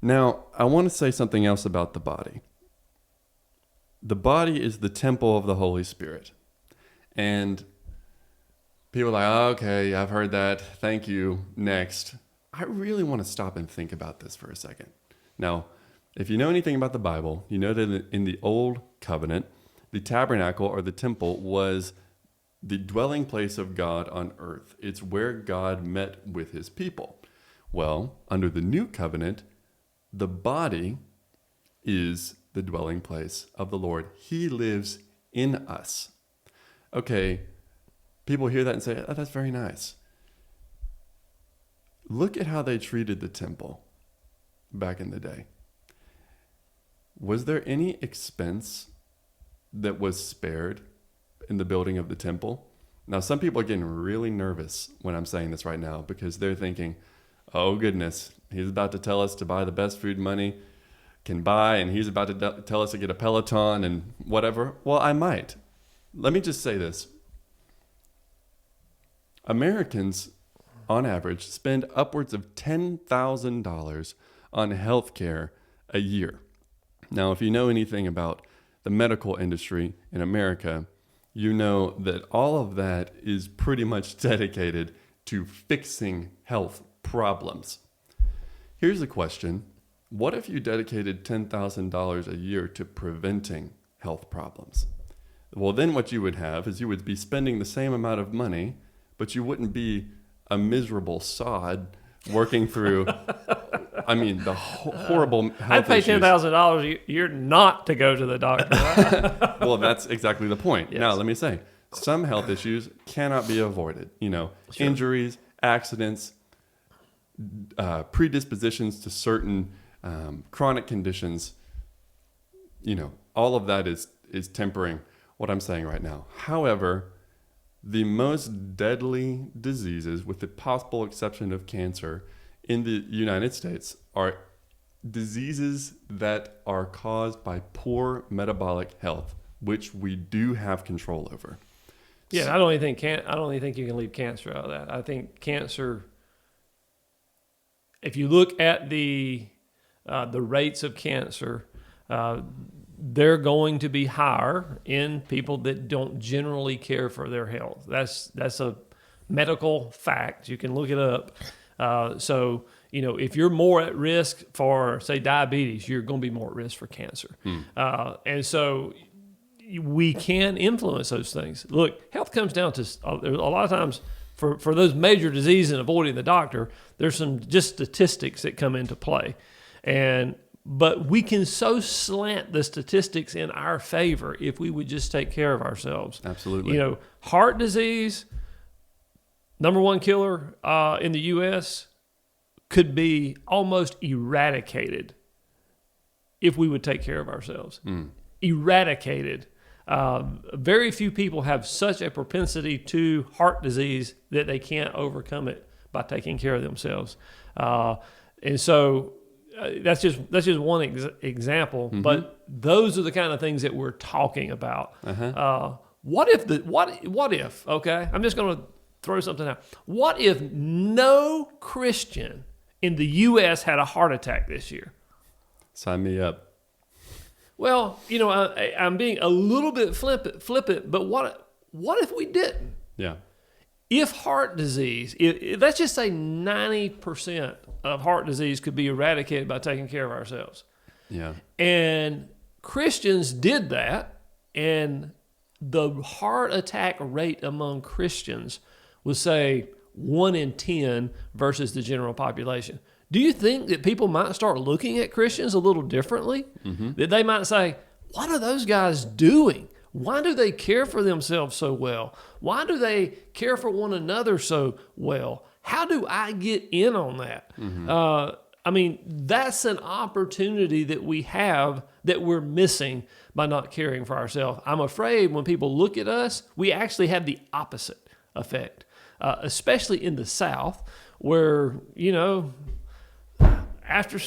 Now, I want to say something else about the body. The body is the temple of the Holy Spirit. And people are like, oh, okay, I've heard that. Thank you. Next. I really want to stop and think about this for a second. Now, if you know anything about the Bible, you know that in the Old Covenant, the tabernacle or the temple was the dwelling place of God on earth. It's where God met with his people. Well, under the New Covenant, the body is the dwelling place of the Lord. He lives in us. Okay, people hear that and say, oh, that's very nice. Look at how they treated the temple back in the day. Was there any expense that was spared in the building of the temple? Now, some people are getting really nervous when I'm saying this right now because they're thinking, oh goodness, he's about to tell us to buy the best food money can buy, and he's about to tell us to get a Peloton and whatever. Well, I might. Let me just say this. Americans, on average, spend upwards of $10,000 on healthcare a year. Now, if you know anything about the medical industry in America, you know that all of that is pretty much dedicated to fixing health problems. Here's a question. What if you dedicated $10,000 a year to preventing health problems? Well, then what you would have is you would be spending the same amount of money, but you wouldn't be a miserable sod working through, the horrible health I'd pay issues. $10,000 a year not to go to the doctor. Right? Well, that's exactly the point. Yes. Now, let me say, some health issues cannot be avoided. Sure. Injuries, accidents, predispositions to certain chronic conditions, all of that is tempering what I'm saying right now. However, the most deadly diseases, with the possible exception of cancer, in the United States are diseases that are caused by poor metabolic health, which we do have control over. Yeah, I don't even think you can leave cancer out of that. I think cancer, if you look at the rates of cancer, they're going to be higher in people that don't generally care for their health. That's a medical fact. You can look it up. So, if you're more at risk for, say, diabetes, you're going to be more at risk for cancer. And so we can influence those things. Look, health comes down to, a lot of times, for those major diseases and avoiding the doctor, there's some just statistics that come into play. But we can so slant the statistics in our favor if we would just take care of ourselves. Absolutely. Heart disease, number one killer in the U.S., could be almost eradicated if we would take care of ourselves. Eradicated. Very few people have such a propensity to heart disease that they can't overcome it by taking care of themselves. And so that's just one example, but those are the kind of things that we're talking about. What if, okay, I'm just going to throw something out. What if no Christian in the U.S. had a heart attack this year? Sign me up. Well, I'm being a little bit flippant, but what if we didn't? Yeah. If heart disease, let's just say 90% of heart disease could be eradicated by taking care of ourselves. Yeah. And Christians did that, and the heart attack rate among Christians was, say, 1 in 10 versus the general population. Do you think that people might start looking at Christians a little differently? That they might say, what are those guys doing? Why do they care for themselves so well? Why do they care for one another so well? How do I get in on that? That's an opportunity that we have that we're missing by not caring for ourselves. I'm afraid when people look at us, we actually have the opposite effect, especially in the South, where, after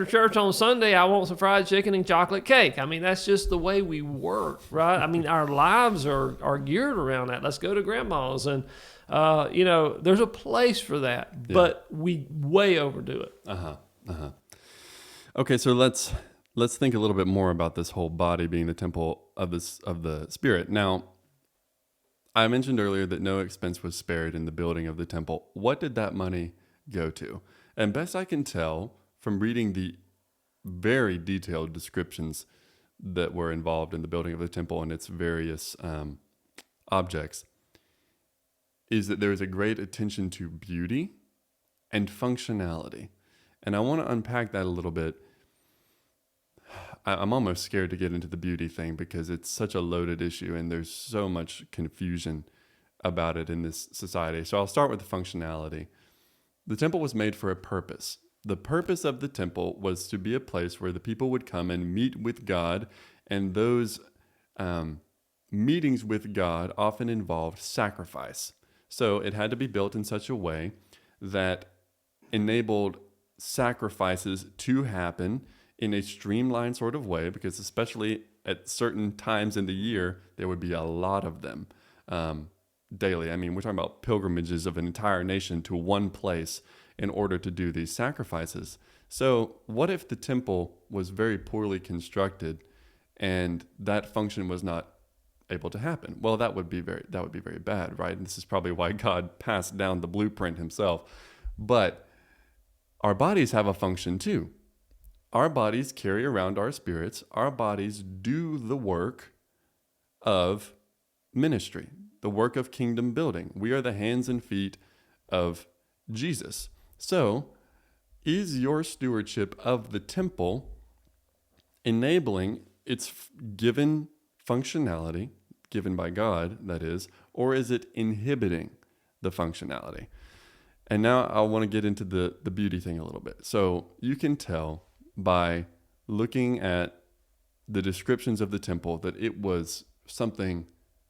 church on Sunday, I want some fried chicken and chocolate cake. That's just the way we work, right? Our lives are geared around that. Let's go to grandma's, and there's a place for that, but we way overdo it. Okay, so let's think a little bit more about this whole body being the temple of the Spirit. Now, I mentioned earlier that no expense was spared in the building of the temple. What did that money go to? And best I can tell from reading the very detailed descriptions that were involved in the building of the temple and its various objects, is that there is a great attention to beauty and functionality. And I want to unpack that a little bit. I'm almost scared to get into the beauty thing because it's such a loaded issue and there's so much confusion about it in this society. So I'll start with the functionality. The temple was made for a purpose. The purpose of the temple was to be a place where the people would come and meet with God, and those meetings with God often involved sacrifice. So it had to be built in such a way that enabled sacrifices to happen in a streamlined sort of way, because especially at certain times in the year, there would be a lot of them daily. I mean, we're talking about pilgrimages of an entire nation to one place in order to do these sacrifices. So what if the temple was very poorly constructed and that function was not able to happen? Well, that would be very bad, right? And this is probably why God passed down the blueprint himself. But our bodies have a function too. Our bodies carry around our spirits. Our bodies do the work of ministry, the work of kingdom building. We are the hands and feet of Jesus. So, is your stewardship of the temple enabling its given functionality, given by God, that is, or is it inhibiting the functionality? And now I want to get into the beauty thing a little bit. So you can tell by looking at the descriptions of the temple that it was something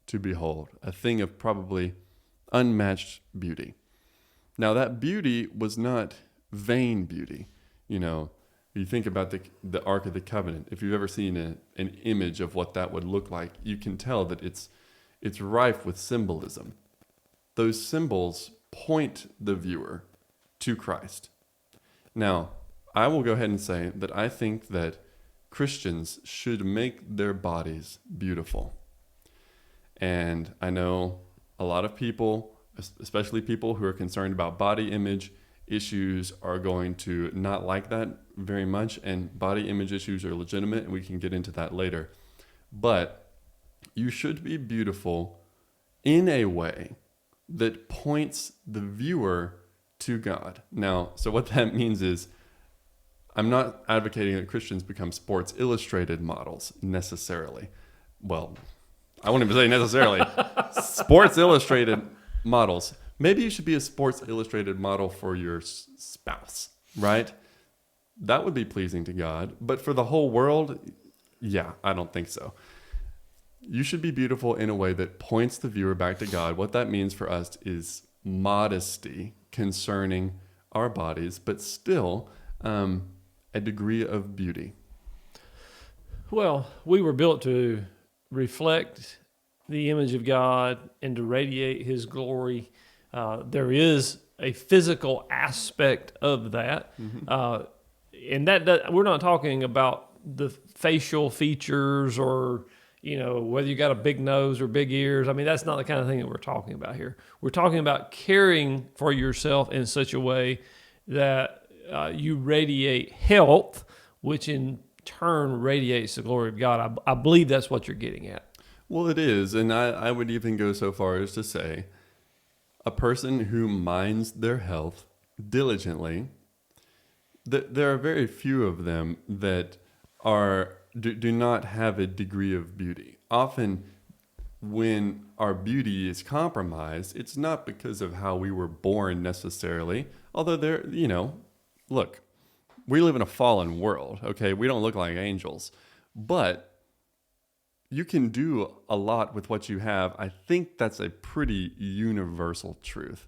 to behold, a thing of probably unmatched beauty. Now that beauty was not vain beauty. You know, you think about the Ark of the Covenant. If you've ever seen an image of what that would look like, you can tell that it's rife with symbolism. Those symbols point the viewer to Christ. Now, I will go ahead and say that I think that Christians should make their bodies beautiful. And I know a lot of people, especially people who are concerned about body image issues, are going to not like that very much. And body image issues are legitimate, and we can get into that later. But you should be beautiful in a way that points the viewer to God. Now, so what that means is, I'm not advocating that Christians become Sports Illustrated models necessarily. Well, I won't even say necessarily. Sports Illustrated models. Maybe you should be a Sports Illustrated model for your spouse, right? That would be pleasing to God. But for the whole world, yeah, I don't think so. You should be beautiful in a way that points the viewer back to God. What that means for us is modesty concerning our bodies, but still a degree of beauty. Well, we were built to reflect the image of God and to radiate his glory. There is a physical aspect of that. Mm-hmm. And that we're not talking about the facial features or, you know, whether you got a big nose or big ears. I mean, that's not the kind of thing that we're talking about here. We're talking about caring for yourself in such a way that you radiate health, which in turn radiates the glory of God. I believe that's what you're getting at. Well, it is. And I would even go so far as to say a person who minds their health diligently, there are very few of them that do not have a degree of beauty. Often when our beauty is compromised, it's not because of how we were born necessarily, although look, we live in a fallen world, okay? We don't look like angels, but you can do a lot with what you have. I think that's a pretty universal truth.